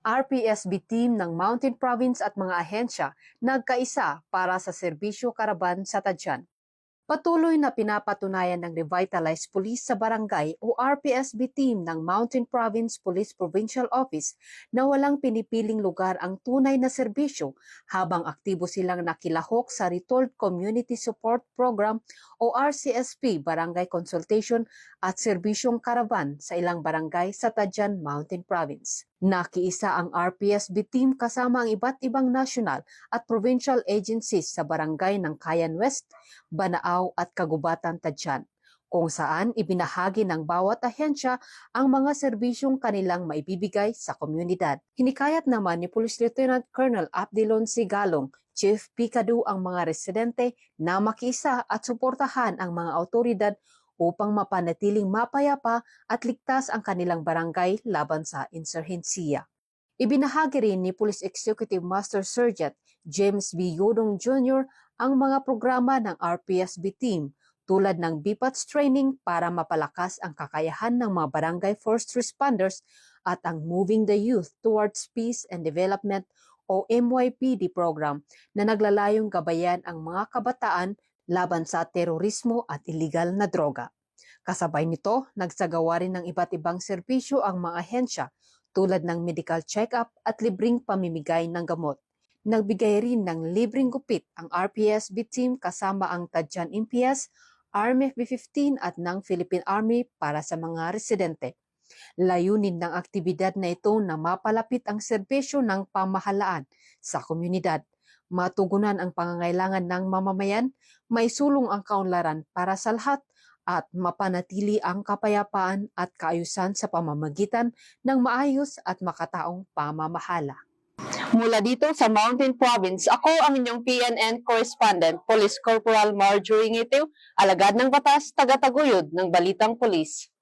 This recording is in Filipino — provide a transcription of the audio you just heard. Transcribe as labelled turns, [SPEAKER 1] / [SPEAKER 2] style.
[SPEAKER 1] RPSB team ng Mountain Province at mga ahensya nagkaisa para sa serbisyo karaban sa Tadjan. Patuloy na pinapatunayan ng Revitalized Police sa Barangay o RPSB team ng Mountain Province Police Provincial Office na walang pinipiling lugar ang tunay na serbisyo habang aktibo silang nakilahok sa Retold Community Support Program o RCSP Barangay Consultation at Serbisyong Karavan sa ilang barangay sa Tadjan Mountain Province. Nakiisa ang RPSB team kasama ang iba't ibang national at provincial agencies sa barangay ng Kayan West, Banaaw at Kagubatan Tadjan, kung saan ibinahagi ng bawat ahensya ang mga serbisyong kanilang maibibigay sa komunidad. Hinikayat naman ni Police Lieutenant Colonel Abdilon Sigalong, Chief Picado ang mga residente na makiisa at suportahan ang mga autoridad upang mapanatiling mapayapa at ligtas ang kanilang barangay laban sa insurhensiya. Ibinahagi rin ni Police Executive Master Sergeant James B. Yodong Jr. ang mga programa ng RPSB team tulad ng BPATS training para mapalakas ang kakayahan ng mga barangay first responders at ang Moving the Youth Towards Peace and Development o MYPD program na naglalayong gabayan ang mga kabataan laban sa terorismo at iligal na droga. Kasabay nito, nagsagawa rin ng iba't ibang serbisyo ang mga ahensya tulad ng medical check-up at libreng pamimigay ng gamot. Nagbigay rin ng libreng gupit ang RPSB team kasama ang Tadjan MPS, Army F-15 at ng Philippine Army para sa mga residente. Layunin ng aktibidad na ito na mapalapit ang serbisyo ng pamahalaan sa komunidad, matugunan ang pangangailangan ng mamamayan, maisulong ang kaunlaran para sa lahat, at mapanatili ang kapayapaan at kaayusan sa pamamagitan ng maayos at makataong pamamahala.
[SPEAKER 2] Mula dito sa Mountain Province, ako ang inyong PNN correspondent, Police Corporal Marjorie Ngitiw, alagad ng batas, taga-taguyod ng Balitang Pulis.